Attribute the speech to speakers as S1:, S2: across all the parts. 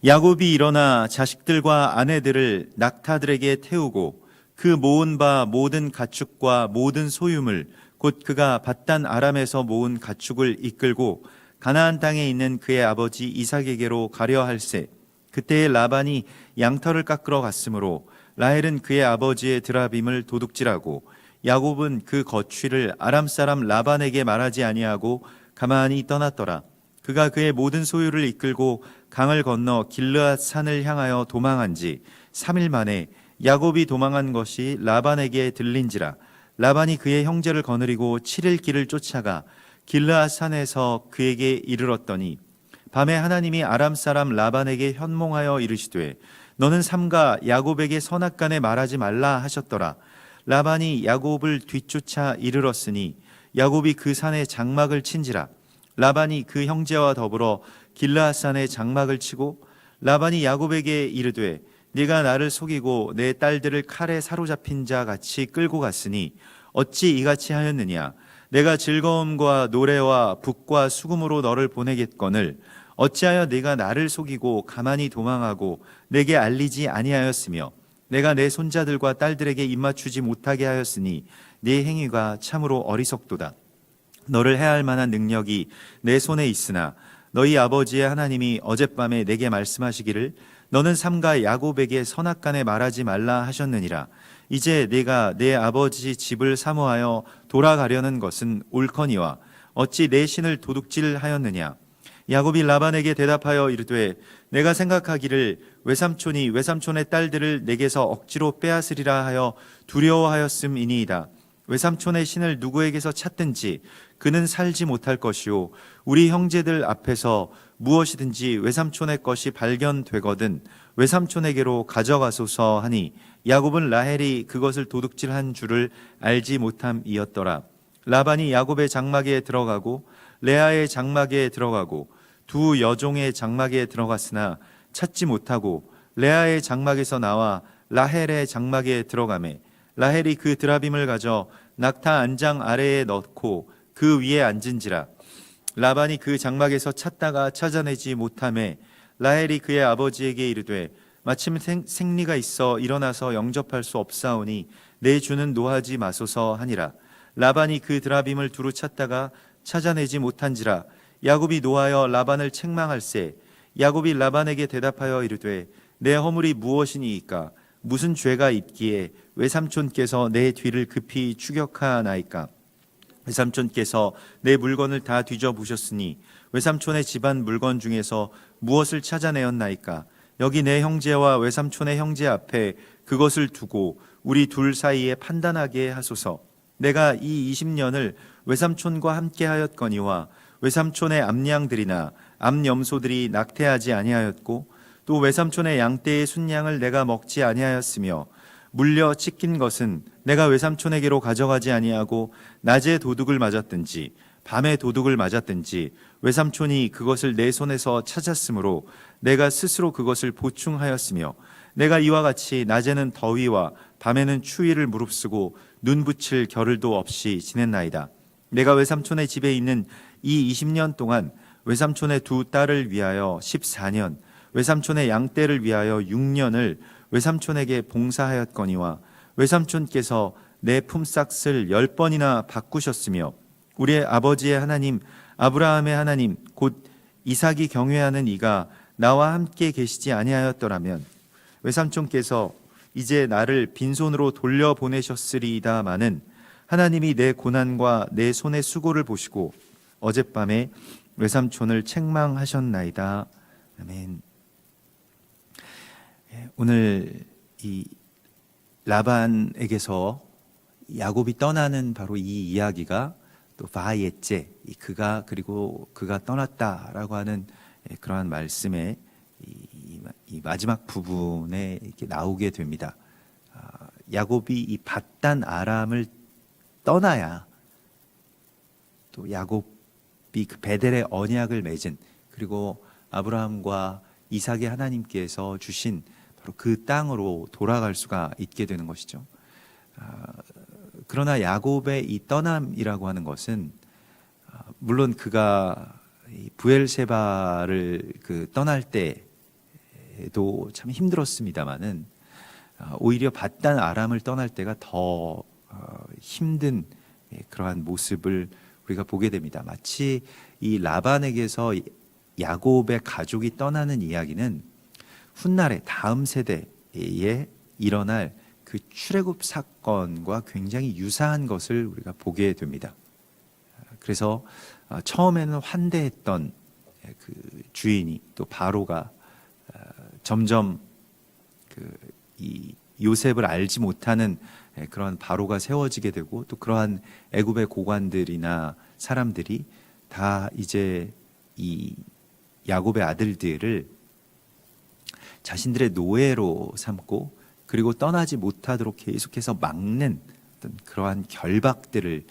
S1: 야곱이 일어나 자식들과 아내들을 낙타들에게 태우고 그 모은 바 모든 가축과 모든 소유물 곧 그가 밧단 아람에서 모은 가축을 이끌고 가나안 땅에 있는 그의 아버지 이삭에게로 가려 할세. 그때에 라반이 양털을 깎으러 갔으므로 라헬은 그의 아버지의 드라빔을 도둑질하고 야곱은 그 거취를 아람 사람 라반에게 말하지 아니하고 가만히 떠났더라. 그가 그의 모든 소유를 이끌고 강을 건너 길르앗 산을 향하여 도망한지 3일 만에 야곱이 도망한 것이 라반에게 들린지라. 라반이 그의 형제를 거느리고 7일 길을 쫓아가 길르앗 산에서 그에게 이르렀더니 밤에 하나님이 아람 사람 라반에게 현몽하여 이르시되 너는 삼가 야곱에게 선악간에 말하지 말라 하셨더라. 라반이 야곱을 뒤쫓아 이르렀으니 야곱이 그 산에 장막을 친지라. 라반이 그 형제와 더불어 길르앗 산에 장막을 치고 라반이 야곱에게 이르되 네가 나를 속이고 내 딸들을 칼에 사로잡힌 자 같이 끌고 갔으니 어찌 이같이 하였느냐. 내가 즐거움과 노래와 북과 수금으로 너를 보내겠거늘 어찌하여 네가 나를 속이고 가만히 도망하고 내게 알리지 아니하였으며 내가 내 손자들과 딸들에게 입맞추지 못하게 하였으니 네 행위가 참으로 어리석도다. 너를 해할 만한 능력이 내 손에 있으나 너희 아버지의 하나님이 어젯밤에 내게 말씀하시기를 너는 삼가 야곱에게 선악간에 말하지 말라 하셨느니라. 이제 네가 내 아버지 집을 사모하여 돌아가려는 것은 옳거니와 어찌 내 신을 도둑질하였느냐. 야곱이 라반에게 대답하여 이르되 내가 생각하기를 외삼촌이 외삼촌의 딸들을 내게서 억지로 빼앗으리라 하여 두려워하였음이니이다. 외삼촌의 신을 누구에게서 찾든지 그는 살지 못할 것이요 우리 형제들 앞에서 무엇이든지 외삼촌의 것이 발견되거든 외삼촌에게로 가져가소서 하니 야곱은 라헬이 그것을 도둑질한 줄을 알지 못함이었더라. 라반이 야곱의 장막에 들어가고 레아의 장막에 들어가고 두 여종의 장막에 들어갔으나 찾지 못하고 레아의 장막에서 나와 라헬의 장막에 들어가매 라헬이 그 드라빔을 가져 낙타 안장 아래에 넣고 그 위에 앉은지라. 라반이 그 장막에서 찾다가 찾아내지 못하매 라헬이 그의 아버지에게 이르되 마침 생리가 있어 일어나서 영접할 수 없사오니 내 주는 노하지 마소서 하니라. 라반이 그 드라빔을 두루 찾다가 찾아내지 못한지라. 야곱이 노하여 라반을 책망할세. 야곱이 라반에게 대답하여 이르되 내 허물이 무엇이니이까 무슨 죄가 있기에 외삼촌께서 내 뒤를 급히 추격하나이까. 외삼촌께서 내 물건을 다 뒤져보셨으니 외삼촌의 집안 물건 중에서 무엇을 찾아내었나이까. 여기 내 형제와 외삼촌의 형제 앞에 그것을 두고 우리 둘 사이에 판단하게 하소서. 내가 이 20년을 외삼촌과 함께 하였거니와 외삼촌의 암양들이나 암염소들이 낙태하지 아니하였고 또 외삼촌의 양떼의 순양을 내가 먹지 아니하였으며 물려 찢긴 것은 내가 외삼촌에게로 가져가지 아니하고 낮에 도둑을 맞았든지 밤에 도둑을 맞았든지 외삼촌이 그것을 내 손에서 찾았으므로 내가 스스로 그것을 보충하였으며 내가 이와 같이 낮에는 더위와 밤에는 추위를 무릅쓰고 눈 붙일 겨를도 없이 지냈나이다. 내가 외삼촌의 집에 있는 이 20년 동안 외삼촌의 두 딸을 위하여 14년, 외삼촌의 양떼를 위하여 6년을 외삼촌에게 봉사하였거니와 외삼촌께서 내 품삯을 10번이나 바꾸셨으며 우리의 아버지의 하나님 아브라함의 하나님 곧 이삭이 경외하는 이가 나와 함께 계시지 아니하였더라면 외삼촌께서 이제 나를 빈손으로 돌려보내셨으리이다마는 하나님이 내 고난과 내 손의 수고를 보시고 어젯밤에 외삼촌을 책망하셨나이다. 아멘. 오늘 이 라반에게서 야곱이 떠나는 바로 이 이야기가 또 바이엣제 그가 그리고 그가 떠났다라고 하는 그러한 말씀의 이 마지막 부분에 이렇게 나오게 됩니다. 야곱이 이 밧단 아람을 떠나야 또 야곱이 그 베델의 언약을 맺은 그리고 아브라함과 이삭의 하나님께서 주신 바로 그 땅으로 돌아갈 수가 있게 되는 것이죠. 그러나 야곱의 이 떠남이라고 하는 것은 물론 그가 부엘세바를 그 떠날 때 때도 참 힘들었습니다마는 오히려 밧단 아람을 떠날 때가 더 힘든 그러한 모습을 우리가 보게 됩니다. 마치 이 라반에게서 야곱의 가족이 떠나는 이야기는 훗날에 다음 세대에 일어날 그 출애굽 사건과 굉장히 유사한 것을 우리가 보게 됩니다. 그래서 처음에는 환대했던 그 주인이 또 바로가 점점 이 요셉을 알지 못하는 그런 바로가 세워지게 되고 또 그러한 애굽의 고관들이나 사람들이 다 이제 이 야곱의 아들들을 자신들의 노예로 삼고 그리고 떠나지 못하도록 계속해서 막는 어떤 그러한 결박들을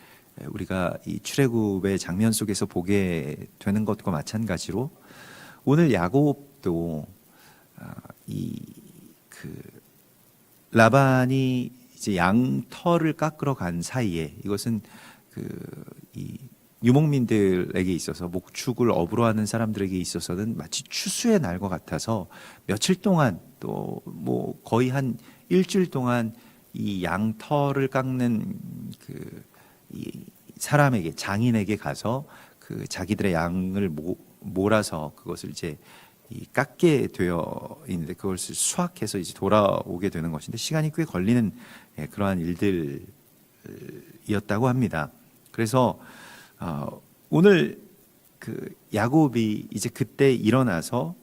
S1: 우리가 이 출애굽의 장면 속에서 보게 되는 것과 마찬가지로 오늘 야곱도 이 라반이 이제 양털을 깎으러 간 사이에 이것은 이 유목민들에게 있어서 목축을 업으로 하는 사람들에게 있어서는 마치 추수의 날과 같아서 며칠 동안 또 뭐 거의 한 일주일 동안 이 양털을 깎는 이 사람에게 장인에게 가서 그 자기들의 양을 몰아서 그것을 이제 깎게 되어 있는데 그것을 수확해서 이제 돌아오게 되는 것인데 시간이 꽤 걸리는 그러한 일들이었다고 합니다. 그래서 오늘 야곱이 이제 그때 일어나서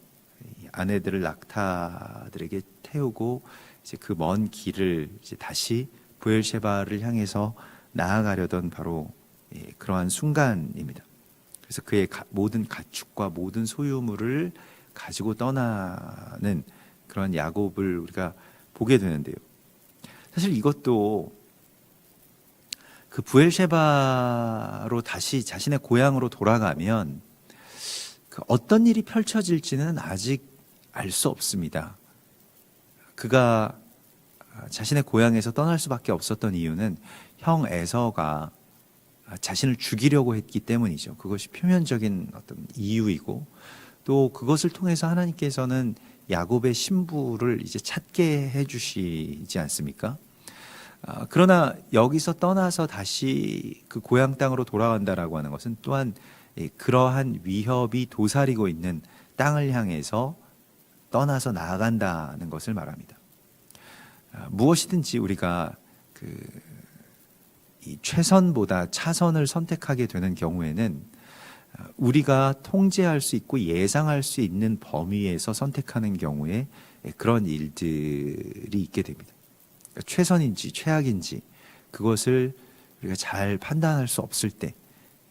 S1: 아내들을 낙타들에게 태우고 이제 그 먼 길을 이제 다시 브엘셰바를 향해서 나아가려던 바로 그러한 순간입니다. 그래서 그의 모든 가축과 모든 소유물을 가지고 떠나는 그런 야곱을 우리가 보게 되는데요. 사실 이것도 그 브엘셰바로 다시 자신의 고향으로 돌아가면 어떤 일이 펼쳐질지는 아직 알 수 없습니다. 그가 자신의 고향에서 떠날 수밖에 없었던 이유는 형 에서가 자신을 죽이려고 했기 때문이죠. 그것이 표면적인 어떤 이유이고 또 그것을 통해서 하나님께서는 야곱의 신부를 이제 찾게 해주시지 않습니까? 그러나 여기서 떠나서 다시 그 고향 땅으로 돌아간다라고 하는 것은 또한 그러한 위협이 도사리고 있는 땅을 향해서 떠나서 나아간다는 것을 말합니다. 무엇이든지 우리가 이 최선보다 차선을 선택하게 되는 경우에는 우리가 통제할 수 있고 예상할 수 있는 범위에서 선택하는 경우에 그런 일들이 있게 됩니다. 그러니까 최선인지 최악인지 그것을 우리가 잘 판단할 수 없을 때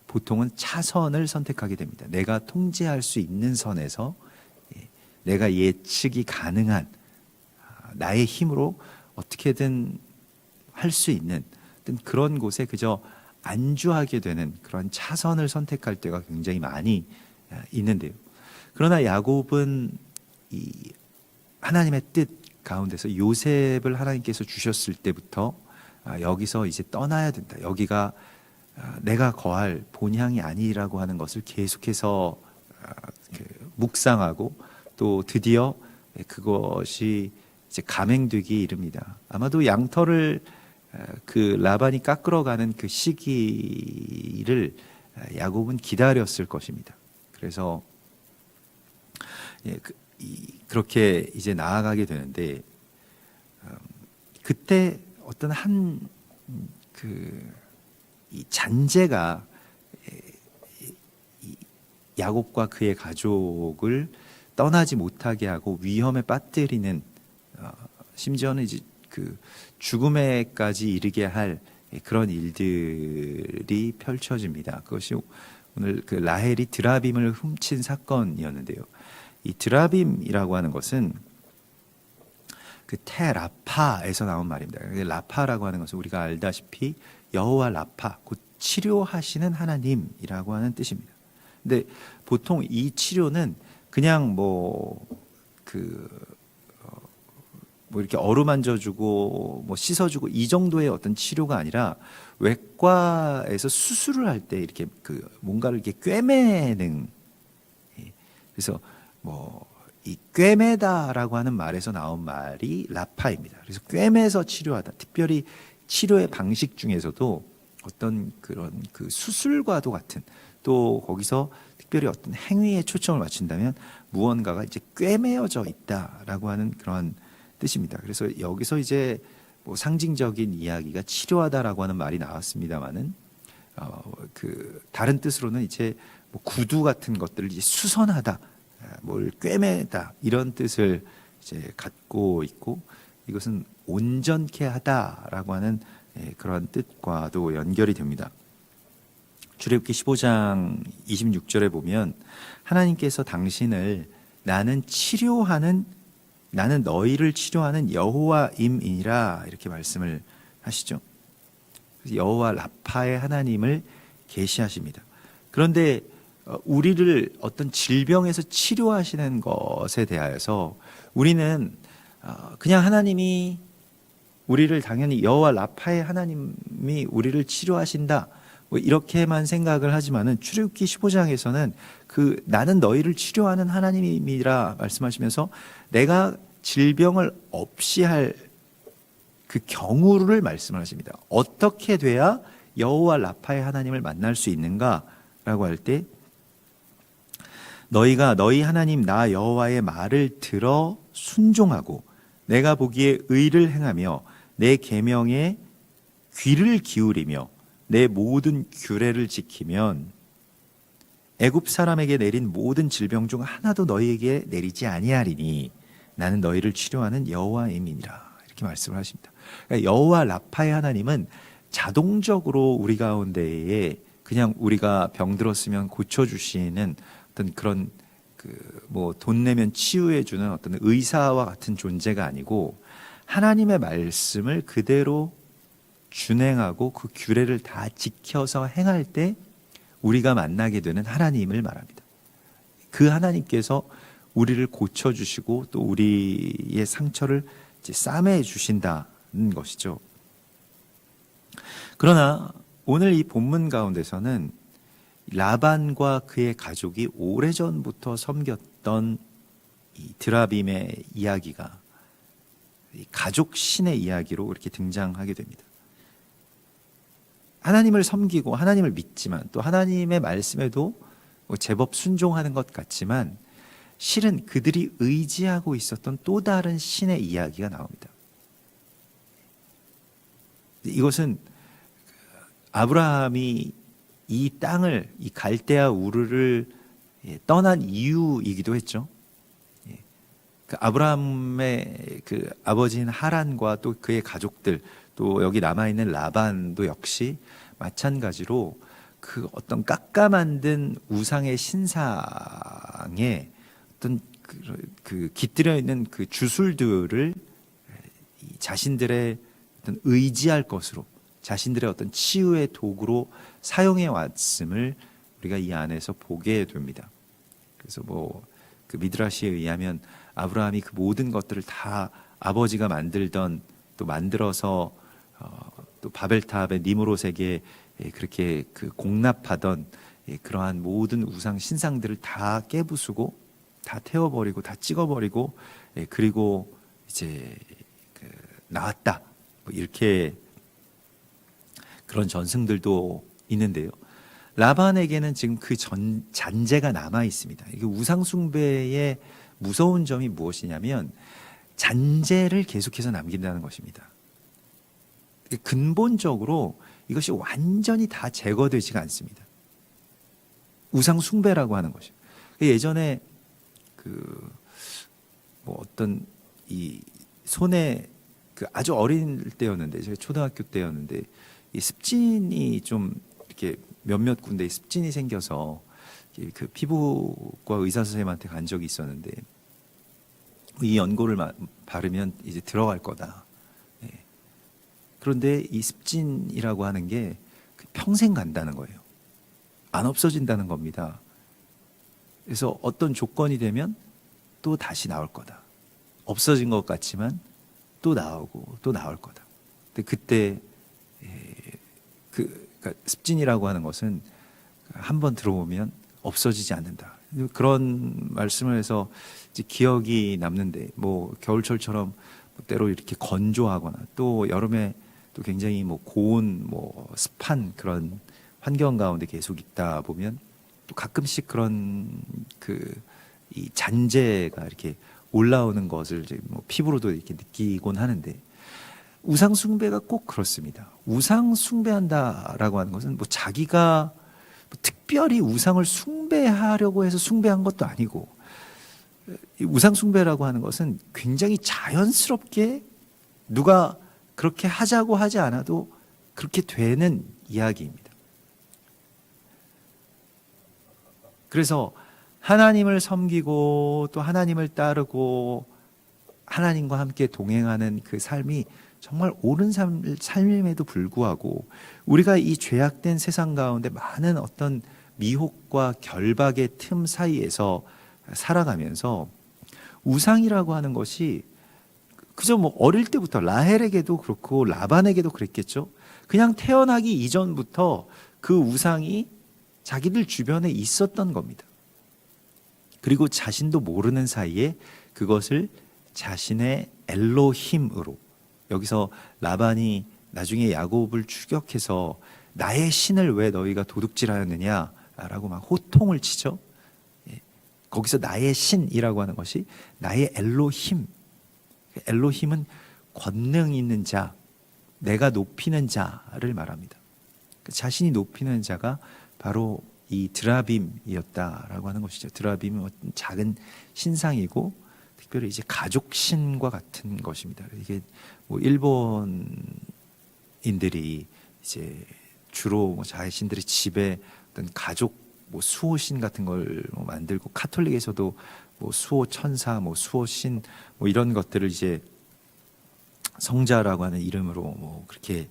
S1: 보통은 차선을 선택하게 됩니다. 내가 통제할 수 있는 선에서 내가 예측이 가능한 나의 힘으로 어떻게든 할 수 있는 그런 곳에 그저 안주하게 되는 그런 차선을 선택할 때가 굉장히 많이 있는데요. 그러나 야곱은 이 하나님의 뜻 가운데서 요셉을 하나님께서 주셨을 때부터 여기서 이제 떠나야 된다. 여기가 내가 거할 본향이 아니라고 하는 것을 계속해서 묵상하고 또 드디어 그것이 이제 감행되기에 이릅니다. 아마도 양털을 그 라반이 깎으러 가는 그 시기를 야곱은 기다렸을 것입니다. 그래서 그렇게 이제 나아가게 되는데 그때 어떤 이 잔재가 야곱과 그의 가족을 떠나지 못하게 하고 위험에 빠뜨리는 심지어는 이제 그 죽음에까지 이르게 할 그런 일들이 펼쳐집니다. 그것이 오늘 그 라헬이 드라빔을 훔친 사건이었는데요. 이 드라빔이라고 하는 것은 그 테라파에서 나온 말입니다. 라파라고 하는 것은 우리가 알다시피 여호와 라파, 곧 치료하시는 하나님이라고 하는 뜻입니다. 근데 보통 이 치료는 그냥 뭐 이렇게 어루만져주고 뭐 씻어주고 이 정도의 어떤 치료가 아니라 외과에서 수술을 할 때 이렇게 뭔가를 이렇게 꿰매는, 그래서 뭐 이 꿰매다라고 하는 말에서 나온 말이 라파입니다. 그래서 꿰매서 치료하다. 특별히 치료의 방식 중에서도 어떤 그런 그 수술과도 같은, 또 거기서 특별히 어떤 행위에 초점을 맞춘다면 무언가가 이제 꿰매어져 있다라고 하는 그런 뜻입니다. 그래서 여기서 이제 뭐 상징적인 이야기가 치료하다라고 하는 말이 나왔습니다만은 그 다른 뜻으로는 이제 뭐 구두 같은 것들을 이제 수선하다, 뭘 꿰매다 이런 뜻을 이제 갖고 있고, 이것은 온전케 하다라고 하는 그런 뜻과도 연결이 됩니다. 출애굽기 15장 26절에 보면 하나님께서 당신을 나는 너희를 치료하는 여호와임이니라 이렇게 말씀을 하시죠. 여호와 라파의 하나님을 계시하십니다. 그런데 우리를 어떤 질병에서 치료하시는 것에 대하여서 우리는 그냥 하나님이 우리를 당연히 여호와 라파의 하나님이 우리를 치료하신다 뭐 이렇게만 생각을 하지만은 출애굽기 15장에서는 그 나는 너희를 치료하는 하나님이라 말씀하시면서 내가 질병을 없이 할 그 경우를 말씀을 하십니다. 어떻게 돼야 여호와 라파의 하나님을 만날 수 있는가라고 할 때, 너희가 너희 하나님 나 여호와의 말을 들어 순종하고 내가 보기에 의를 행하며 내 계명에 귀를 기울이며 내 모든 규례를 지키면 애굽 사람에게 내린 모든 질병 중 하나도 너희에게 내리지 아니하리니 나는 너희를 치료하는 여호와임이니라 이렇게 말씀을 하십니다. 그러니까 여호와 라파의 하나님은 자동적으로 우리 가운데에 그냥 우리가 병들었으면 고쳐주시는 어떤 그런 뭐 돈 내면 치유해주는 어떤 의사와 같은 존재가 아니고, 하나님의 말씀을 그대로 준행하고 그 규례를 다 지켜서 행할 때 우리가 만나게 되는 하나님을 말합니다. 그 하나님께서 우리를 고쳐주시고 또 우리의 상처를 이제 싸매 주신다는 것이죠. 그러나 오늘 이 본문 가운데서는 라반과 그의 가족이 오래전부터 섬겼던 이 드라빔의 이야기가 가족 신의 이야기로 이렇게 등장하게 됩니다. 하나님을 섬기고 하나님을 믿지만 또 하나님의 말씀에도 제법 순종하는 것 같지만 실은 그들이 의지하고 있었던 또 다른 신의 이야기가 나옵니다. 이것은 아브라함이 이 땅을, 이 갈대아 우르를 떠난 이유이기도 했죠. 그 아브라함의 그 아버지인 하란과 또 그의 가족들, 또 여기 남아있는 라반도 역시 마찬가지로 그 어떤 깎아 만든 우상의 신상에 어떤 그 깃들여 있는 그 주술들을 자신들의 어떤 의지할 것으로, 자신들의 어떤 치유의 도구로 사용해 왔음을 우리가 이 안에서 보게 됩니다. 그래서 뭐 그 미드라시에 의하면 아브라함이 그 모든 것들을 다 아버지가 만들던, 또 만들어서 또 바벨탑의 니므롯에게 그렇게 그 공납하던 그러한 모든 우상 신상들을 다 깨부수고 다 태워버리고 다 찍어버리고 그리고 이제 나왔다, 뭐 이렇게 그런 전승들도 있는데요. 라반에게는 지금 그 잔재가 남아 있습니다. 이게 우상 숭배의 무서운 점이 무엇이냐면 잔재를 계속해서 남긴다는 것입니다. 근본적으로 이것이 완전히 다 제거되지가 않습니다. 우상 숭배라고 하는 것이. 예전에 뭐 어떤 이 손에 아주 어린 때였는데, 제가 초등학교 때였는데 이 습진이 좀 이렇게 몇몇 군데에 습진이 생겨서 그 피부과 의사 선생님한테 간 적이 있었는데, 이 연고를 바르면 이제 들어갈 거다. 그런데 이 습진이라고 하는 게 평생 간다는 거예요. 안 없어진다는 겁니다. 그래서 어떤 조건이 되면 또 다시 나올 거다. 없어진 것 같지만 또 나오고 또 나올 거다. 근데 그때 그러니까 습진이라고 하는 것은 한번 들어오면 없어지지 않는다. 그런 말씀을 해서 이제 기억이 남는데, 뭐 겨울철처럼 때로 이렇게 건조하거나 또 여름에 또 굉장히 뭐 고온, 뭐 습한 그런 환경 가운데 계속 있다 보면 또 가끔씩 그런 이 잔재가 이렇게 올라오는 것을 이제 뭐 피부로도 이렇게 느끼곤 하는데, 우상 숭배가 꼭 그렇습니다. 우상 숭배한다라고 하는 것은 뭐 자기가 뭐 특별히 우상을 숭배하려고 해서 숭배한 것도 아니고, 이 우상 숭배라고 하는 것은 굉장히 자연스럽게 누가 그렇게 하자고 하지 않아도 그렇게 되는 이야기입니다. 그래서 하나님을 섬기고 또 하나님을 따르고 하나님과 함께 동행하는 그 삶이 정말 옳은 삶임에도 불구하고, 우리가 이 죄악된 세상 가운데 많은 어떤 미혹과 결박의 틈 사이에서 살아가면서 우상이라고 하는 것이 그저 뭐 어릴 때부터 라헬에게도 그렇고 라반에게도 그랬겠죠. 그냥 태어나기 이전부터 그 우상이 자기들 주변에 있었던 겁니다. 그리고 자신도 모르는 사이에 그것을 자신의 엘로힘으로, 여기서 라반이 나중에 야곱을 추격해서 나의 신을 왜 너희가 도둑질하였느냐라고 막 호통을 치죠. 거기서 나의 신이라고 하는 것이 나의 엘로힘. 엘로힘은 권능 있는 자, 내가 높이는 자를 말합니다. 자신이 높이는 자가 바로 이 드라빔이었다라고 하는 것이죠. 드라빔은 작은 신상이고 특별히 이제 가족신과 같은 것입니다. 이게 뭐 일본인들이 이제 주로 뭐 자신들의 집에 어떤 가족 뭐 수호신 같은 걸 만들고, 카톨릭에서도 뭐 수호 천사, 뭐 수호신, 뭐 이런 것들을 이제 성자라고 하는 이름으로 뭐 그렇게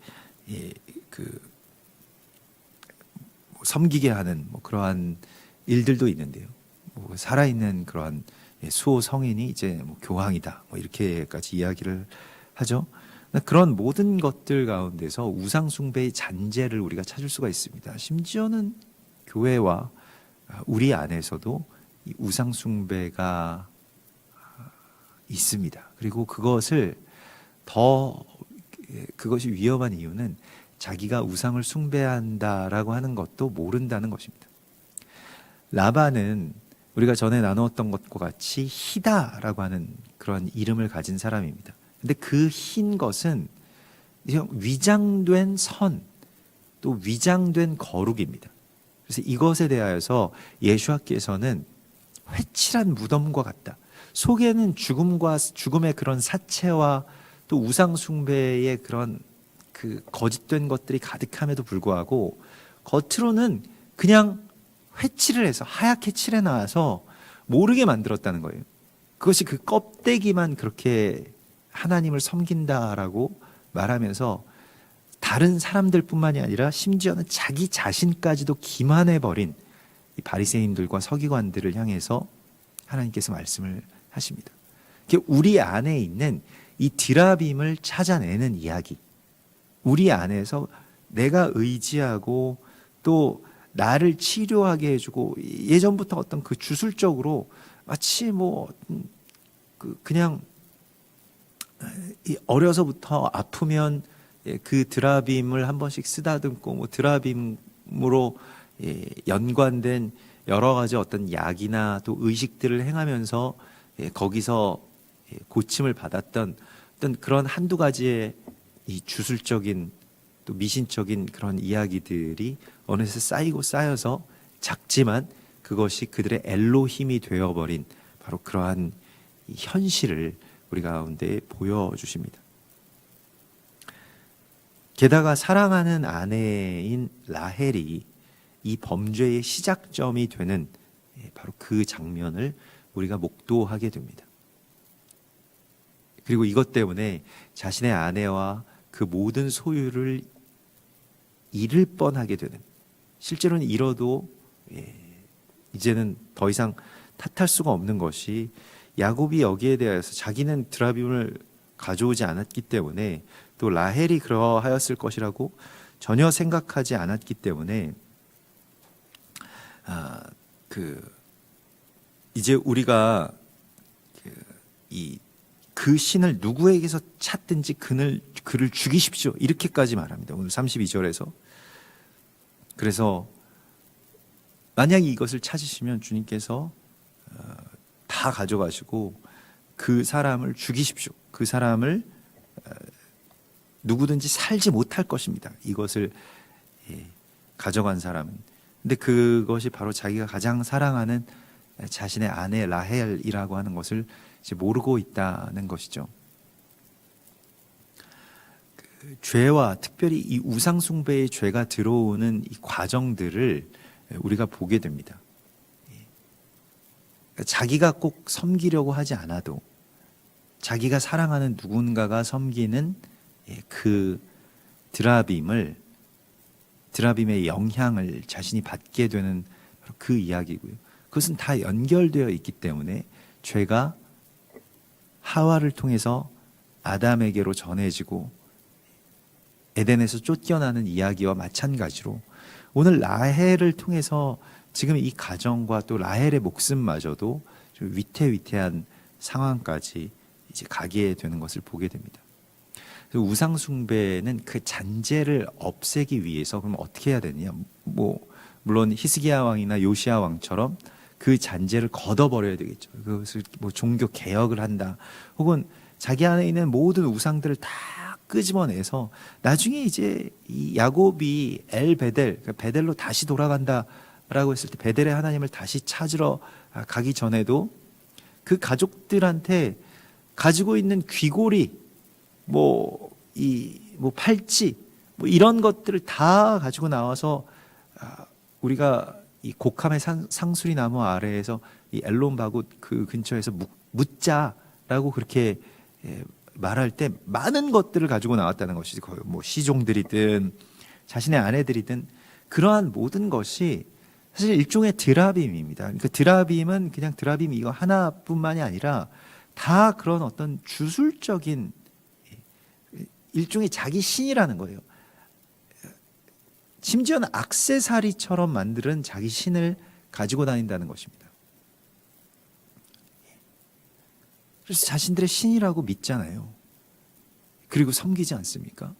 S1: 섬기게 하는 뭐 그러한 일들도 있는데요. 뭐 살아있는 그러한 수호 성인이 이제 뭐 교황이다, 뭐 이렇게까지 이야기를 하죠. 그런 모든 것들 가운데서 우상 숭배의 잔재를 우리가 찾을 수가 있습니다. 심지어는 교회와 우리 안에서도 이 우상 숭배가 있습니다. 그리고 그것이 위험한 이유는 자기가 우상을 숭배한다라고 하는 것도 모른다는 것입니다. 라반은 우리가 전에 나누었던 것과 같이 희다라고 하는 그런 이름을 가진 사람입니다. 근데 그 흰 것은 위장된 선, 또 위장된 거룩입니다. 그래서 이것에 대하여서 예수께서는 회칠한 무덤과 같다. 속에는 죽음의 그런 사체와 또 우상 숭배의 그런 그 거짓된 것들이 가득함에도 불구하고 겉으로는 그냥 회칠을 해서 하얗게 칠해 놔서 모르게 만들었다는 거예요. 그것이 그 껍데기만 그렇게 하나님을 섬긴다라고 말하면서 다른 사람들뿐만이 아니라 심지어는 자기 자신까지도 기만해버린 이 바리새인들과 서기관들을 향해서 하나님께서 말씀을 하십니다. 우리 안에 있는 이 드라빔을 찾아내는 이야기, 우리 안에서 내가 의지하고 또 나를 치료하게 해주고, 예전부터 어떤 그 주술적으로 마치 뭐 그냥 어려서부터 아프면 그 드라빔을 한 번씩 쓰다듬고, 뭐 드라빔으로 연관된 여러 가지 어떤 약이나 또 의식들을 행하면서 거기서 고침을 받았던 어떤 그런 한두 가지의 이 주술적인 또 미신적인 그런 이야기들이 어느새 쌓이고 쌓여서 작지만 그것이 그들의 엘로힘이 되어버린 바로 그러한 이 현실을 우리 가운데 보여주십니다. 게다가 사랑하는 아내인 라헬이 이 범죄의 시작점이 되는 바로 그 장면을 우리가 목도하게 됩니다. 그리고 이것 때문에 자신의 아내와 그 모든 소유를 잃을 뻔하게 되는, 실제로는 잃어도 이제는 더 이상 탓할 수가 없는 것이, 야곱이 여기에 대해서 자기는 드라빔을 가져오지 않았기 때문에, 또 라헬이 그러하였을 것이라고 전혀 생각하지 않았기 때문에 이제 우리가 그 신을 누구에게서 찾든지 그를 죽이십시오. 이렇게까지 말합니다. 오늘 32절에서. 그래서 만약 이것을 찾으시면 주님께서 다 가져가시고 그 사람을 죽이십시오. 그 사람을 누구든지 살지 못할 것입니다. 이것을 가져간 사람은. 근데 그것이 바로 자기가 가장 사랑하는 자신의 아내 라헬이라고 하는 것을 이제 모르고 있다는 것이죠. 그 죄와 특별히 이 우상 숭배의 죄가 들어오는 이 과정들을 우리가 보게 됩니다. 그러니까 자기가 꼭 섬기려고 하지 않아도 자기가 사랑하는 누군가가 섬기는 그 드라빔의 영향을 자신이 받게 되는 그 이야기고요. 그것은 다 연결되어 있기 때문에 죄가 하와를 통해서 아담에게로 전해지고 에덴에서 쫓겨나는 이야기와 마찬가지로 오늘 라헬을 통해서 지금 이 가정과 또 라헬의 목숨마저도 좀 위태위태한 상황까지 이제 가게 되는 것을 보게 됩니다. 우상 숭배는 그 잔재를 없애기 위해서 그럼 어떻게 해야 되느냐? 물론 히스기야 왕이나 요시야 왕처럼 그 잔재를 걷어버려야 되겠죠. 그것을 종교 개혁을 한다. 혹은 자기 안에 있는 모든 우상들을 다 끄집어내서 나중에 이제 이 야곱이 베델, 그러니까 베델로 다시 돌아간다라고 했을 때 베델의 하나님을 다시 찾으러 가기 전에도 그 가족들한테 가지고 있는 귀고리, 팔찌, 이런 것들을 다 가지고 나와서 우리가 이 곡함의 상수리 나무 아래에서 이 엘론 바굿 그 근처에서 묻자라고 그렇게 말할 때 많은 것들을 가지고 나왔다는 것이지. 거의 시종들이든 자신의 아내들이든 그러한 모든 것이 사실 일종의 드라빔입니다. 그러니까 드라빔은 그냥 드라빔 이거 하나뿐만이 아니라 다 그런 어떤 주술적인 일종의 자기 신이라는 거예요. 심지어는 액세서리처럼 만드는 자기 신을 가지고 다닌다는 것입니다. 그래서 자신들의 신이라고 믿잖아요. 그리고 섬기지 않습니까?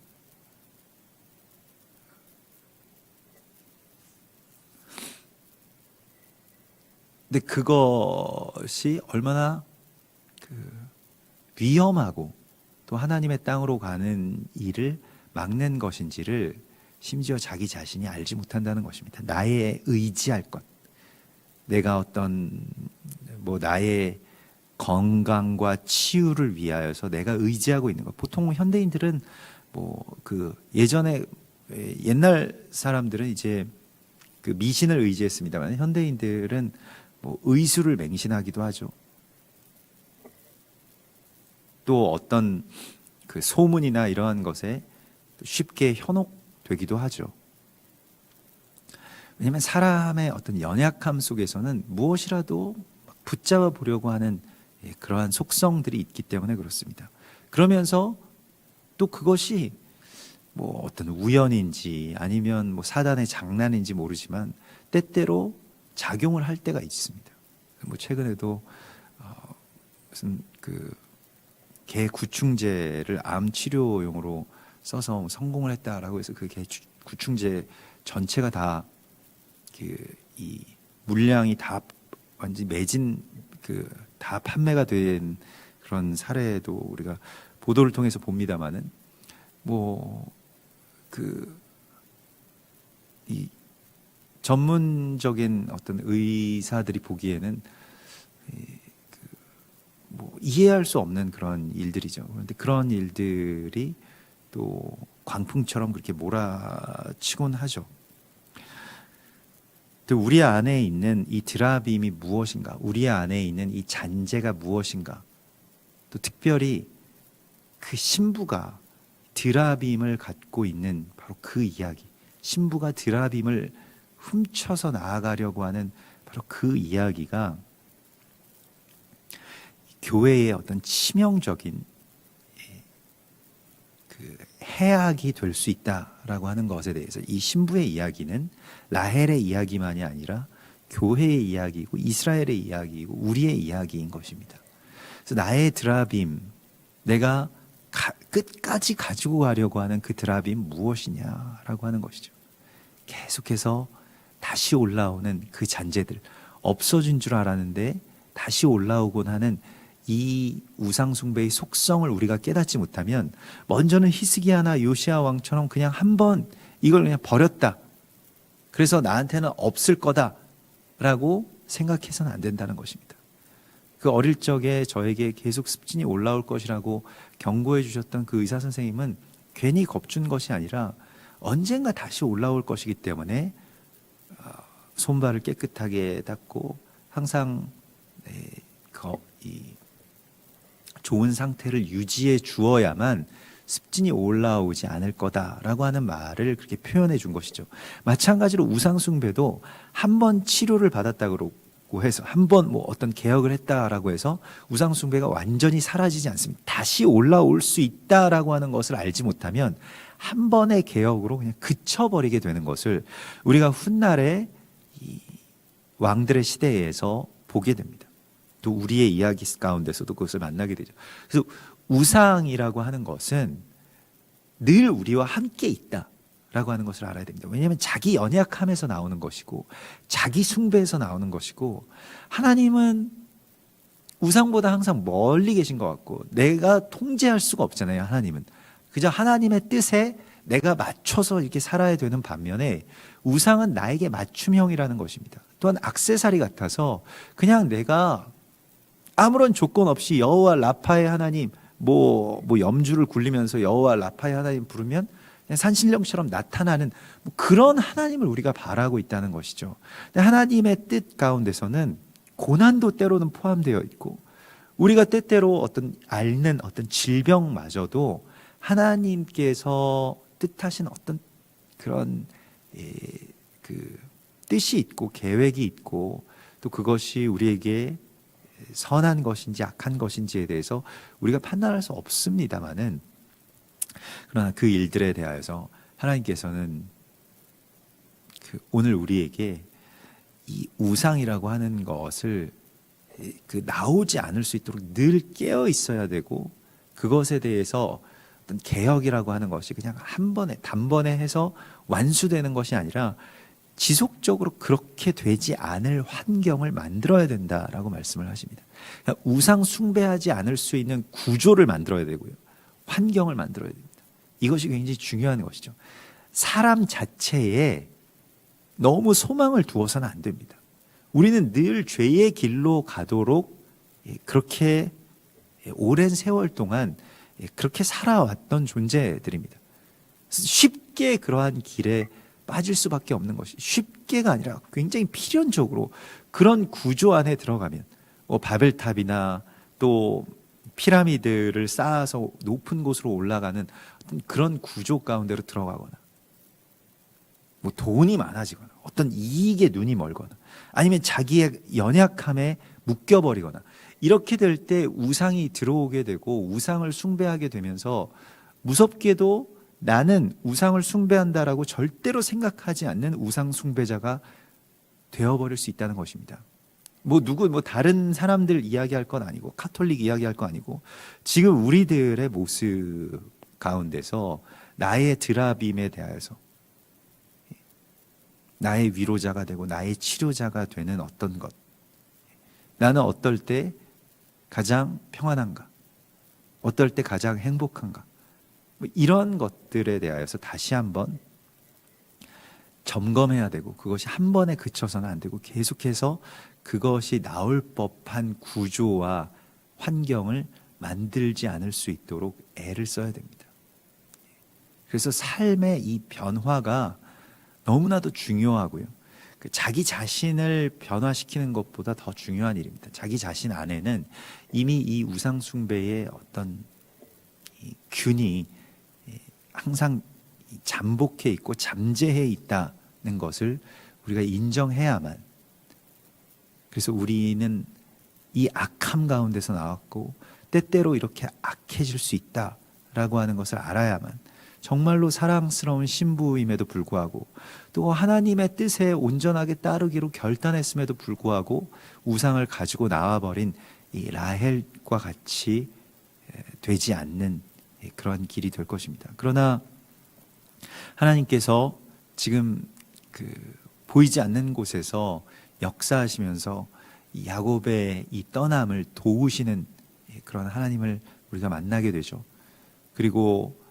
S1: 근데 그것이 얼마나 위험하고 또 하나님의 땅으로 가는 일을 막는 것인지를 심지어 자기 자신이 알지 못한다는 것입니다. 나의 의지할 것, 내가 어떤 나의 건강과 치유를 위하여서 내가 의지하고 있는 것. 보통 현대인들은 예전에 옛날 사람들은 이제 그 미신을 의지했습니다만 현대인들은 의수를 맹신하기도 하죠. 또 어떤 그 소문이나 이러한 것에 쉽게 현혹되기도 하죠. 왜냐하면 사람의 어떤 연약함 속에서는 무엇이라도 붙잡아 보려고 하는 그러한 속성들이 있기 때문에 그렇습니다. 그러면서 또 그것이 어떤 우연인지 아니면 사단의 장난인지 모르지만 때때로 작용을 할 때가 있습니다. 최근에도 무슨 개 구충제를 암 치료용으로 써서 성공을 했다라고 해서 그 개 구충제 전체가 다 이 물량이 다 완전히 매진 다 판매가 된 그런 사례도 우리가 보도를 통해서 봅니다만은 이 전문적인 어떤 의사들이 보기에는 이해할 수 없는 그런 일들이죠. 그런데 그런 일들이 또 광풍처럼 그렇게 몰아치곤 하죠. 또 우리 안에 있는 이 드라빔이 무엇인가? 우리 안에 있는 이 잔재가 무엇인가? 또 특별히 그 신부가 드라빔을 갖고 있는 바로 그 이야기. 신부가 드라빔을 훔쳐서 나아가려고 하는 바로 그 이야기가 교회의 어떤 치명적인 해악이 될 수 있다라고 하는 것에 대해서 이 신부의 이야기는 라헬의 이야기만이 아니라 교회의 이야기이고 이스라엘의 이야기이고 우리의 이야기인 것입니다. 그래서 나의 드라빔, 내가 끝까지 가지고 가려고 하는 그 드라빔 무엇이냐라고 하는 것이죠. 계속해서 다시 올라오는 그 잔재들, 없어진 줄 알았는데 다시 올라오곤 하는 이 우상숭배의 속성을 우리가 깨닫지 못하면 먼저는 히스기야나 요시야 왕처럼 그냥 한번 이걸 그냥 버렸다. 그래서 나한테는 없을 거다라고 생각해서는 안 된다는 것입니다. 그 어릴 적에 저에게 계속 습진이 올라올 것이라고 경고해 주셨던 그 의사 선생님은 괜히 겁준 것이 아니라 언젠가 다시 올라올 것이기 때문에 손발을 깨끗하게 닦고 항상 좋은 상태를 유지해 주어야만 습진이 올라오지 않을 거다라고 하는 말을 그렇게 표현해 준 것이죠. 마찬가지로 우상숭배도 한 번 치료를 받았다고 해서 한 번 뭐 어떤 개혁을 했다라고 해서 우상숭배가 완전히 사라지지 않습니다. 다시 올라올 수 있다라고 하는 것을 알지 못하면 한 번의 개혁으로 그냥 그쳐버리게 되는 것을 우리가 훗날에 이 왕들의 시대에서 보게 됩니다. 또 우리의 이야기 가운데서도 그것을 만나게 되죠. 그래서 우상이라고 하는 것은 늘 우리와 함께 있다라고 하는 것을 알아야 됩니다. 왜냐하면 자기 연약함에서 나오는 것이고 자기 숭배에서 나오는 것이고 하나님은 우상보다 항상 멀리 계신 것 같고 내가 통제할 수가 없잖아요. 하나님은 그저 하나님의 뜻에 내가 맞춰서 이렇게 살아야 되는 반면에 우상은 나에게 맞춤형이라는 것입니다. 또한 액세서리 같아서 그냥 내가 아무런 조건 없이 여호와 라파의 하나님 뭐 염주를 굴리면서 여호와 라파의 하나님 부르면 그냥 산신령처럼 나타나는 뭐 그런 하나님을 우리가 바라고 있다는 것이죠. 근데 하나님의 뜻 가운데서는 고난도 때로는 포함되어 있고 우리가 때때로 앓는 어떤 질병마저도 하나님께서 뜻하신 어떤 그런 그 뜻이 있고 계획이 있고 또 그것이 우리에게 선한 것인지 악한 것인지에 대해서 우리가 판단할 수 없습니다만은 그러나 그 일들에 대하여서 하나님께서는 오늘 우리에게 이 우상이라고 하는 것을 나오지 않을 수 있도록 늘 깨어 있어야 되고 그것에 대해서 어떤 개혁이라고 하는 것이 그냥 한 번에 단번에 해서 완수되는 것이 아니라 지속적으로 그렇게 되지 않을 환경을 만들어야 된다라고 말씀을 하십니다. 그러니까 우상 숭배하지 않을 수 있는 구조를 만들어야 되고요. 환경을 만들어야 됩니다. 이것이 굉장히 중요한 것이죠. 사람 자체에 너무 소망을 두어서는 안 됩니다. 우리는 늘 죄의 길로 가도록 그렇게 오랜 세월 동안 그렇게 살아왔던 존재들입니다. 쉽게 그러한 길에 빠질 수밖에 없는 것이 쉽게가 아니라 굉장히 필연적으로 그런 구조 안에 들어가면 바벨탑이나 또 피라미드를 쌓아서 높은 곳으로 올라가는 어떤 그런 구조 가운데로 들어가거나 뭐 돈이 많아지거나 어떤 이익에 눈이 멀거나 아니면 자기의 연약함에 묶여버리거나 이렇게 될 때 우상이 들어오게 되고 우상을 숭배하게 되면서 무섭게도 나는 우상을 숭배한다라고 절대로 생각하지 않는 우상 숭배자가 되어버릴 수 있다는 것입니다. 뭐 다른 사람들 이야기할 건 아니고 카톨릭 이야기할 건 아니고 지금 우리들의 모습 가운데서 나의 드라빔에 대하여서 나의 위로자가 되고 나의 치료자가 되는 어떤 것, 나는 어떨 때 가장 평안한가, 어떨 때 가장 행복한가, 이런 것들에 대하여서 다시 한번 점검해야 되고 그것이 한 번에 그쳐서는 안 되고 계속해서 그것이 나올 법한 구조와 환경을 만들지 않을 수 있도록 애를 써야 됩니다. 그래서 삶의 이 변화가 너무나도 중요하고요. 자기 자신을 변화시키는 것보다 더 중요한 일입니다. 자기 자신 안에는 이미 이 우상 숭배의 어떤 이 균이 항상 잠복해 있고 잠재해 있다는 것을 우리가 인정해야만, 그래서 우리는 이 악함 가운데서 나왔고 때때로 이렇게 악해질 수 있다라고 하는 것을 알아야만 정말로 사랑스러운 신부임에도 불구하고 또 하나님의 뜻에 온전하게 따르기로 결단했음에도 불구하고 우상을 가지고 나와버린 이 라헬과 같이 되지 않는 그런 길이 될 것입니다. 그러나 하나님께서 지금 보이지 않는 곳에서 역사하시면서 이 야곱의 이 떠남을 도우시는 그런 하나님을 우리가 만나게 되죠. 그리고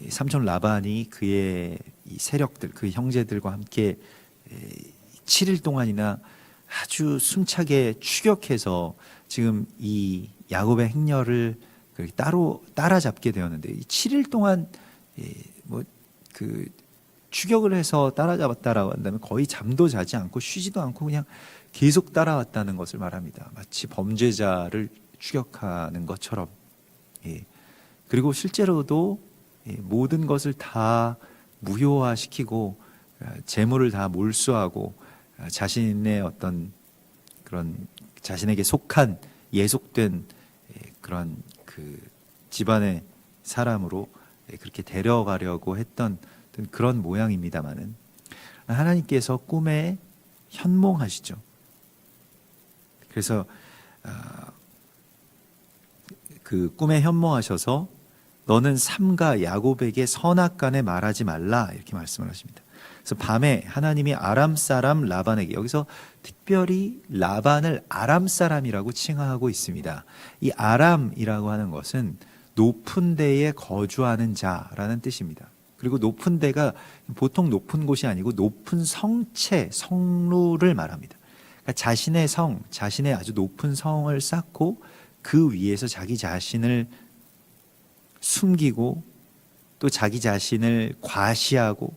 S1: 삼촌 라반이 그의 이 세력들, 그 형제들과 함께 7일 동안이나 아주 숨차게 추격해서 지금 이 야곱의 행렬을 따로 따라잡게 되었는데, 이 7일 동안 추격을 해서 따라잡았다라고 한다면 거의 잠도 자지 않고 쉬지도 않고 그냥 계속 따라왔다는 것을 말합니다. 마치 범죄자를 추격하는 것처럼. 그리고 실제로도 모든 것을 다 무효화시키고 재물을 다 몰수하고 자신의 어떤 그런 자신에게 속한 예속된 그런 집안의 사람으로 그렇게 데려가려고 했던 그런 모양입니다만은, 하나님께서 꿈에 현몽하시죠. 그래서 그 꿈에 현몽하셔서 너는 삼가 야곱에게 선악간에 말하지 말라, 이렇게 말씀을 하십니다. 그래서 밤에 하나님이 아람 사람 라반에게, 여기서 특별히 라반을 아람 사람이라고 칭하고 있습니다. 이 아람이라고 하는 것은 높은 데에 거주하는 자라는 뜻입니다. 그리고 높은 데가 보통 높은 곳이 아니고 높은 성체, 성루를 말합니다. 그러니까 자신의 성, 자신의 아주 높은 성을 쌓고 그 위에서 자기 자신을 숨기고 또 자기 자신을 과시하고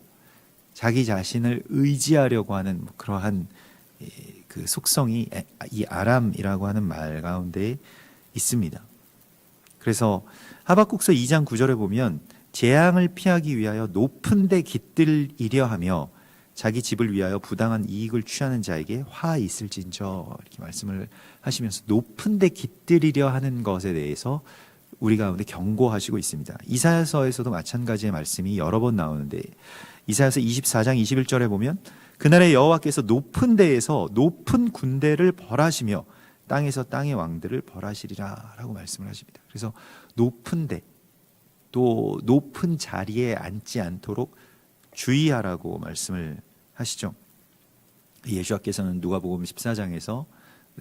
S1: 자기 자신을 의지하려고 하는 그러한 그 속성이 이 아람이라고 하는 말 가운데 있습니다. 그래서 하박국서 2장 9절에 보면 재앙을 피하기 위하여 높은 데 깃들이려 하며 자기 집을 위하여 부당한 이익을 취하는 자에게 화 있을진저, 이렇게 말씀을 하시면서 높은 데 깃들이려 하는 것에 대해서 우리 가운데 경고하시고 있습니다. 이사야서에서도 마찬가지의 말씀이 여러 번 나오는데, 이사야서 24장 21절에 보면 그날에 여호와께서 높은 데에서 높은 군대를 벌하시며 땅에서 땅의 왕들을 벌하시리라 라고 말씀을 하십니다. 그래서 높은 데, 또 높은 자리에 앉지 않도록 주의하라고 말씀을 하시죠. 예수께서는 누가복음 14장에서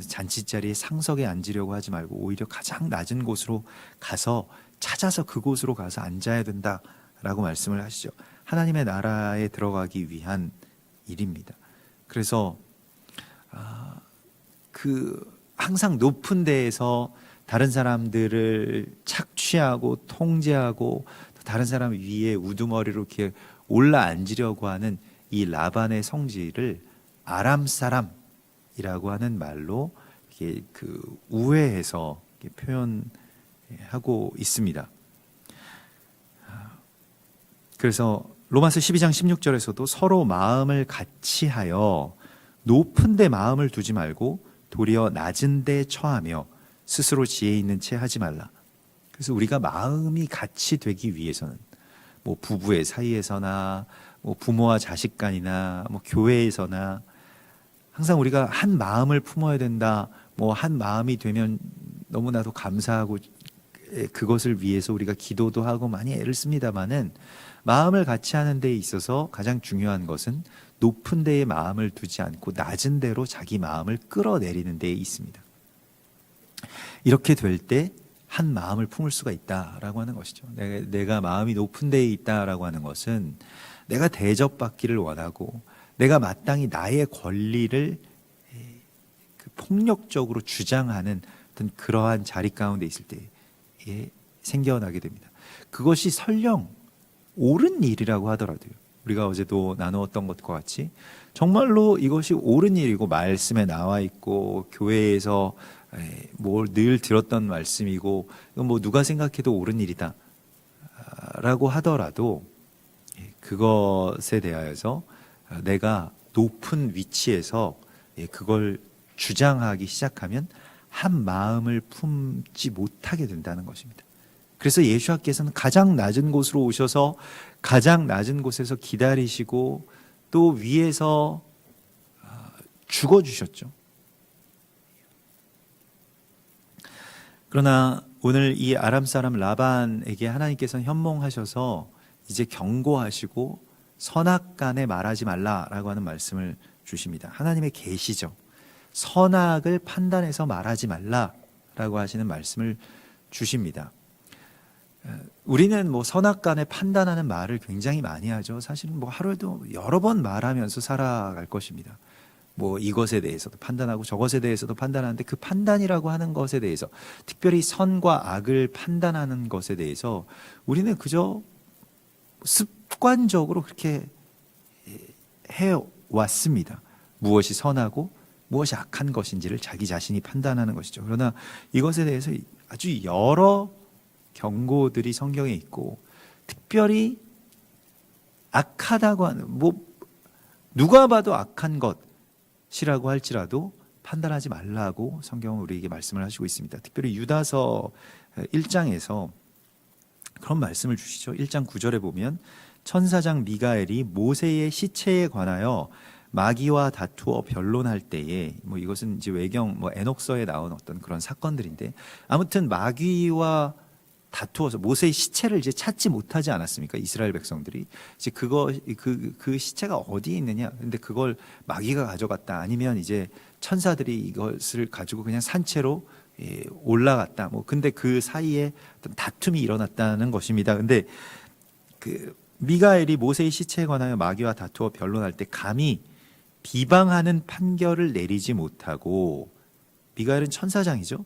S1: 잔치자리에 상석에 앉으려고 하지 말고 오히려 가장 낮은 곳으로 가서 찾아서 그곳으로 가서 앉아야 된다라고 말씀을 하시죠. 하나님의 나라에 들어가기 위한 일입니다. 그래서 항상 높은 데에서 다른 사람들을 착취하고 통제하고 다른 사람 위에 우두머리로 이렇게 올라 앉으려고 하는 이 라반의 성질을 아람 사람이라고 하는 말로 이렇게 우회해서 이렇게 표현하고 있습니다. 그래서 로마서 12장 16절에서도 서로 마음을 같이 하여 높은 데 마음을 두지 말고 도리어 낮은 데 처하며 스스로 지혜 있는 채 하지 말라. 그래서 우리가 마음이 같이 되기 위해서는 뭐 부부의 사이에서나 뭐 부모와 자식 간이나 뭐 교회에서나 항상 우리가 한 마음을 품어야 된다. 뭐 한 마음이 되면 너무나도 감사하고 그것을 위해서 우리가 기도도 하고 많이 애를 씁니다마는, 마음을 같이 하는 데에 있어서 가장 중요한 것은 높은 데에 마음을 두지 않고 낮은 데로 자기 마음을 끌어내리는 데에 있습니다. 이렇게 될 때 한 마음을 품을 수가 있다라고 하는 것이죠. 내가 마음이 높은 데에 있다라고 하는 것은 내가 대접받기를 원하고 내가 마땅히 나의 권리를 폭력적으로 주장하는 어떤 그러한 자리 가운데 있을 때에 생겨나게 됩니다. 그것이 설령 옳은 일이라고 하더라도요, 우리가 어제도 나누었던 것과 같이 정말로 이것이 옳은 일이고 말씀에 나와 있고 교회에서 뭘 늘 들었던 말씀이고 뭐 누가 생각해도 옳은 일이다 라고 하더라도 그것에 대하여서 내가 높은 위치에서 그걸 주장하기 시작하면 한 마음을 품지 못하게 된다는 것입니다. 그래서 예수께서는 가장 낮은 곳으로 오셔서 가장 낮은 곳에서 기다리시고 또 위에서 죽어주셨죠. 그러나 오늘 이 아람 사람 라반에게 하나님께서는 현몽하셔서 이제 경고하시고 선악간에 말하지 말라라고 하는 말씀을 주십니다. 하나님의 계시죠. 선악을 판단해서 말하지 말라라고 하시는 말씀을 주십니다. 우리는 뭐 선악간에 판단하는 말을 굉장히 많이 하죠. 사실은 뭐 하루에도 여러 번 말하면서 살아갈 것입니다. 뭐 이것에 대해서도 판단하고 저것에 대해서도 판단하는데 그 판단이라고 하는 것에 대해서, 특별히 선과 악을 판단하는 것에 대해서 우리는 그저 습관적으로 그렇게 해왔습니다. 무엇이 선하고 무엇이 악한 것인지를 자기 자신이 판단하는 것이죠. 그러나 이것에 대해서 아주 여러 경고들이 성경에 있고, 특별히 악하다고 하는, 뭐 누가 봐도 악한 것이라고 할지라도 판단하지 말라고 성경은 우리에게 말씀을 하시고 있습니다. 특별히 유다서 1장에서 그런 말씀을 주시죠. 1장 9절에 보면 천사장 미가엘이 모세의 시체에 관하여 마귀와 다투어 변론할 때에, 뭐 이것은 이제 외경 뭐 에녹서에 나온 어떤 그런 사건들인데, 아무튼 마귀와 다투어서 모세의 시체를 이제 찾지 못하지 않았습니까? 이스라엘 백성들이 이제 그 시체가 어디에 있느냐? 근데 그걸 마귀가 가져갔다, 아니면 이제 천사들이 이것을 가지고 그냥 산채로 올라갔다. 뭐 근데 그 사이에 어떤 다툼이 일어났다는 것입니다. 근데 그 미가엘이 모세의 시체에 관하여 마귀와 다투어 변론할 때 감히 비방하는 판결을 내리지 못하고, 미가엘은 천사장이죠.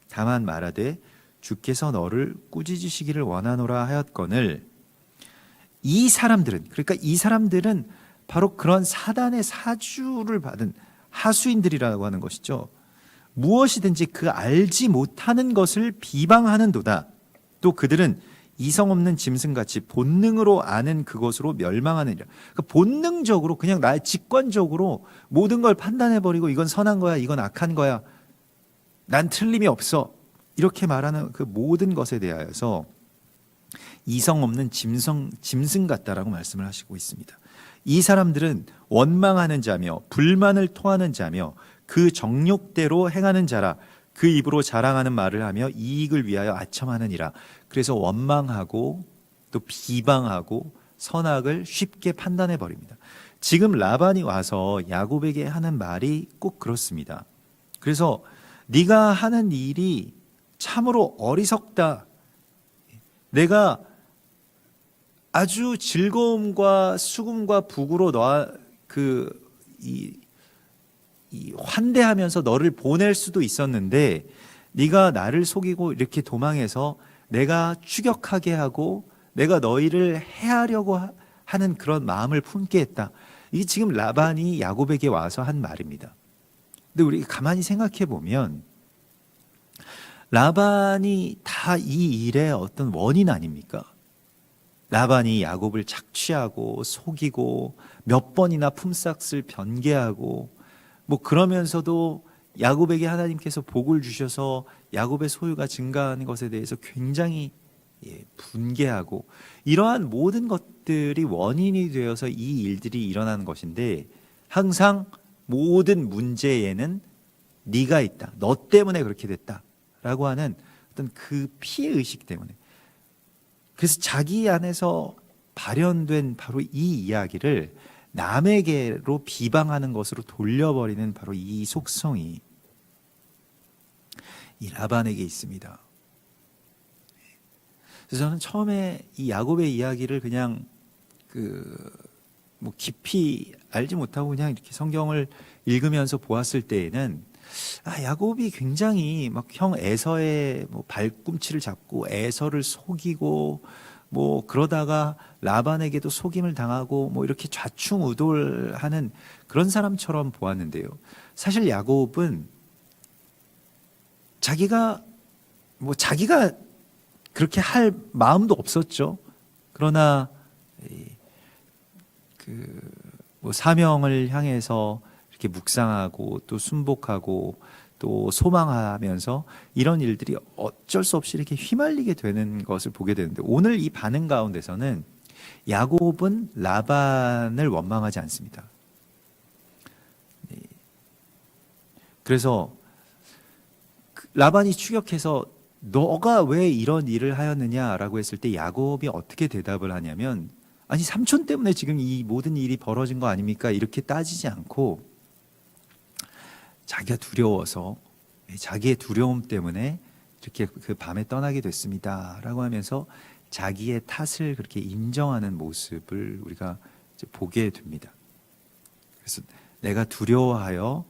S1: 다만 말하되 주께서 너를 꾸짖으시기를 원하노라 하였거늘, 이 사람들은, 그러니까 이 사람들은 바로 그런 사단의 사주를 받은 하수인들이라고 하는 것이죠. 무엇이든지 그 알지 못하는 것을 비방하는도다. 또 그들은 이성 없는 짐승같이 본능으로 아는 그것으로 멸망하느니라. 그러니까 본능적으로 그냥 나의 직관적으로 모든 걸 판단해버리고 이건 선한 거야, 이건 악한 거야, 난 틀림이 없어, 이렇게 말하는 그 모든 것에 대하여서 이성 없는 짐승 같다라고 말씀을 하시고 있습니다. 이 사람들은 원망하는 자며 불만을 토하는 자며 그 정욕대로 행하는 자라. 그 입으로 자랑하는 말을 하며 이익을 위하여 아첨하느니라. 그래서 원망하고 또 비방하고 선악을 쉽게 판단해 버립니다. 지금 라반이 와서 야곱에게 하는 말이 꼭 그렇습니다. 그래서 네가 하는 일이 참으로 어리석다. 내가 아주 즐거움과 수금과 부구로 환대하면서 너를 보낼 수도 있었는데, 네가 나를 속이고 이렇게 도망해서 내가 추격하게 하고 내가 너희를 해하려고 하는 그런 마음을 품게 했다. 이게 지금 라반이 야곱에게 와서 한 말입니다. 근데 우리 가만히 생각해 보면 라반이 다 이 일의 어떤 원인 아닙니까? 라반이 야곱을 착취하고 속이고 몇 번이나 품삯을 변개하고, 뭐 그러면서도 야곱에게 하나님께서 복을 주셔서 야곱의 소유가 증가하는 것에 대해서 굉장히 분개하고, 이러한 모든 것들이 원인이 되어서 이 일들이 일어나는 것인데, 항상 모든 문제에는 네가 있다, 너 때문에 그렇게 됐다라고 하는 어떤 그 피해의식 때문에, 그래서 자기 안에서 발현된 바로 이 이야기를 남에게로 비방하는 것으로 돌려버리는 바로 이 속성이 이 라반에게 있습니다. 그래서 저는 처음에 이 야곱의 이야기를 그냥 뭐 깊이 알지 못하고 그냥 이렇게 성경을 읽으면서 보았을 때에는, 야곱이 굉장히 막 형 에서의 뭐 발꿈치를 잡고 에서를 속이고 뭐 그러다가 라반에게도 속임을 당하고 뭐 이렇게 좌충우돌하는 그런 사람처럼 보았는데요. 사실 야곱은 자기가 그렇게 할 마음도 없었죠. 그러나 뭐 사명을 향해서 이렇게 묵상하고 또 순복하고 또 또 소망하면서 이런 일들이 어쩔 수 없이 이렇게 휘말리게 되는 것을 보게 되는데, 오늘 이 반응 가운데서는 야곱은 라반을 원망하지 않습니다. 그래서 라반이 추격해서 너가 왜 이런 일을 하였느냐라고 했을 때 야곱이 어떻게 대답을 하냐면, 아니 삼촌 때문에 지금 이 모든 일이 벌어진 거 아닙니까? 이렇게 따지지 않고 자기가 두려워서, 자기의 두려움 때문에 이렇게 그 밤에 떠나게 됐습니다 라고 하면서 자기의 탓을 그렇게 인정하는 모습을 우리가 이제 보게 됩니다. 그래서 내가 두려워하여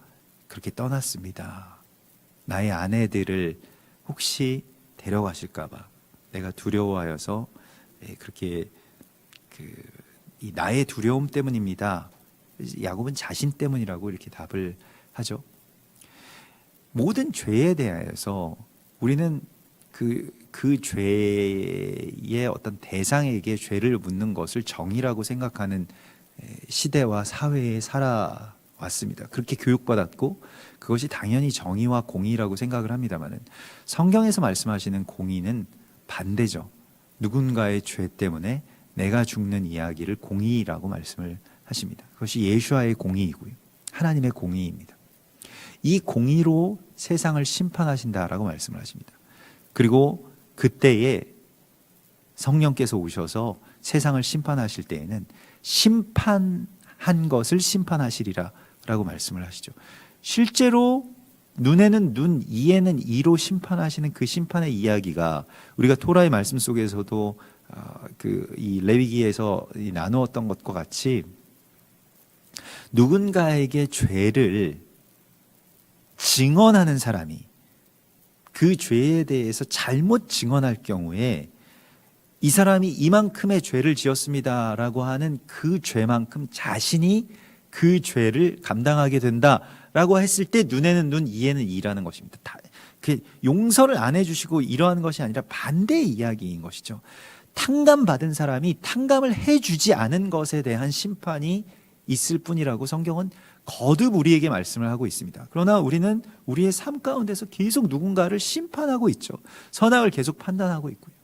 S1: 그렇게 떠났습니다. 나의 아내들을 혹시 데려가실까 봐 내가 두려워하여서 그렇게 이 나의 두려움 때문입니다. 야곱은 자신 때문이라고 이렇게 답을 하죠. 모든 죄에 대하여서 우리는 그 죄의 어떤 대상에게 죄를 묻는 것을 정의라고 생각하는 시대와 사회에 살아왔습니다. 그렇게 교육받았고 그것이 당연히 정의와 공의라고 생각을 합니다만은, 성경에서 말씀하시는 공의는 반대죠. 누군가의 죄 때문에 내가 죽는 이야기를 공의라고 말씀을 하십니다. 그것이 예수와의 공의이고요, 하나님의 공의입니다. 이 공의로 세상을 심판하신다라고 말씀을 하십니다. 그리고 그때에 성령께서 오셔서 세상을 심판하실 때에는 심판한 것을 심판하시리라 라고 말씀을 하시죠. 실제로 눈에는 눈, 이에는 이로 심판하시는 그 심판의 이야기가 우리가 토라의 말씀 속에서도 이 레위기에서 나누었던 것과 같이, 누군가에게 죄를 증언하는 사람이 그 죄에 대해서 잘못 증언할 경우에 이 사람이 이만큼의 죄를 지었습니다라고 하는 그 죄만큼 자신이 그 죄를 감당하게 된다라고 했을 때 눈에는 눈, 이에는 이라는 것입니다. 용서를 안 해주시고 이러한 것이 아니라 반대의 이야기인 것이죠. 탕감받은 사람이 탕감을 해주지 않은 것에 대한 심판이 있을 뿐이라고 성경은 거듭 우리에게 말씀을 하고 있습니다. 그러나 우리는 우리의 삶 가운데서 계속 누군가를 심판하고 있죠. 선악을 계속 판단하고 있고요.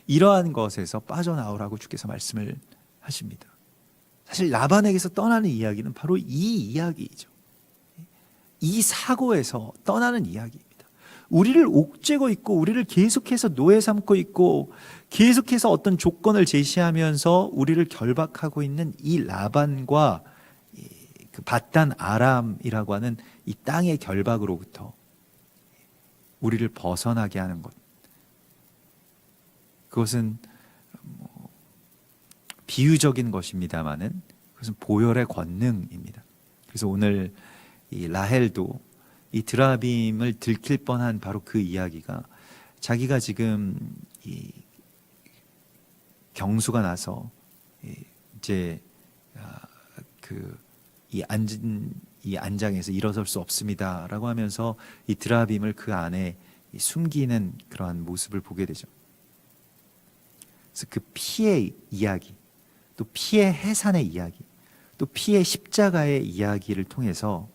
S1: 이러한 것에서 빠져나오라고 주께서 말씀을 하십니다. 사실 라반에게서 떠나는 이야기는 바로 이 이야기이죠. 이 사고에서 떠나는 이야기입니다. 우리를 옥죄고 있고 우리를 계속해서 노예 삼고 있고 계속해서 어떤 조건을 제시하면서 우리를 결박하고 있는 이 라반과 그 바단 아람이라고 하는 이 땅의 결박으로부터 우리를 벗어나게 하는 것, 그것은 비유적인 것입니다만은 그것은 보혈의 권능입니다. 그래서 오늘 이 라헬도 이 드라빔을 들킬 뻔한 바로 그 이야기가, 자기가 지금 이 경수가 나서 이제 이 안장에서 일어설 수 없습니다라고 하면서 이 드라빔을 그 안에 숨기는 그러한 모습을 보게 되죠. 그래서 그 피의 이야기, 또 피의 해산의 이야기, 또 피의 십자가의 이야기를 통해서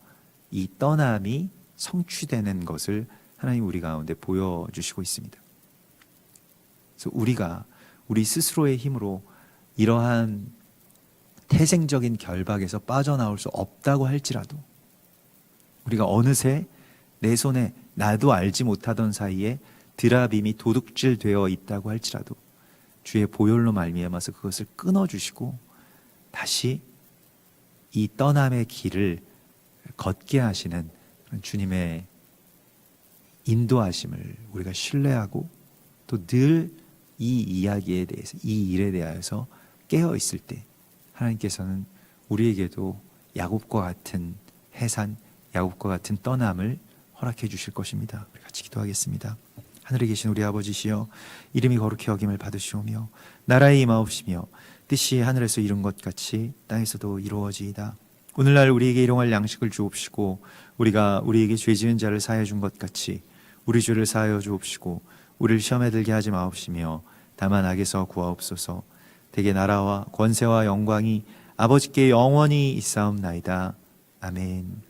S1: 이 떠남이 성취되는 것을 하나님 우리 가운데 보여주시고 있습니다. 그래서 우리가 우리 스스로의 힘으로 이러한 태생적인 결박에서 빠져나올 수 없다고 할지라도, 우리가 어느새 내 손에 나도 알지 못하던 사이에 드라빔이 도둑질 되어 있다고 할지라도 주의 보혈로 말미암아서 그것을 끊어주시고 다시 이 떠남의 길을 걷게 하시는 주님의 인도하심을 우리가 신뢰하고, 또 늘 이 이야기에 대해서, 이 일에 대하여서 깨어 있을 때 하나님께서는 우리에게도 야곱과 같은 해산, 야곱과 같은 떠남을 허락해 주실 것입니다. 우리 같이 기도하겠습니다. 하늘에 계신 우리 아버지시여, 이름이 거룩히 여김을 받으시오며 나라의 임하옵시며 뜻이 하늘에서 이룬 것 같이 땅에서도 이루어지이다. 오늘날 우리에게 일용할 양식을 주옵시고, 우리가 우리에게 죄 지은 자를 사하여 준 것 같이 우리 죄를 사하여 주옵시고, 우리를 시험에 들게 하지 마옵시며 다만 악에서 구하옵소서. 대개 나라와 권세와 영광이 아버지께 영원히 있사옵나이다. 아멘.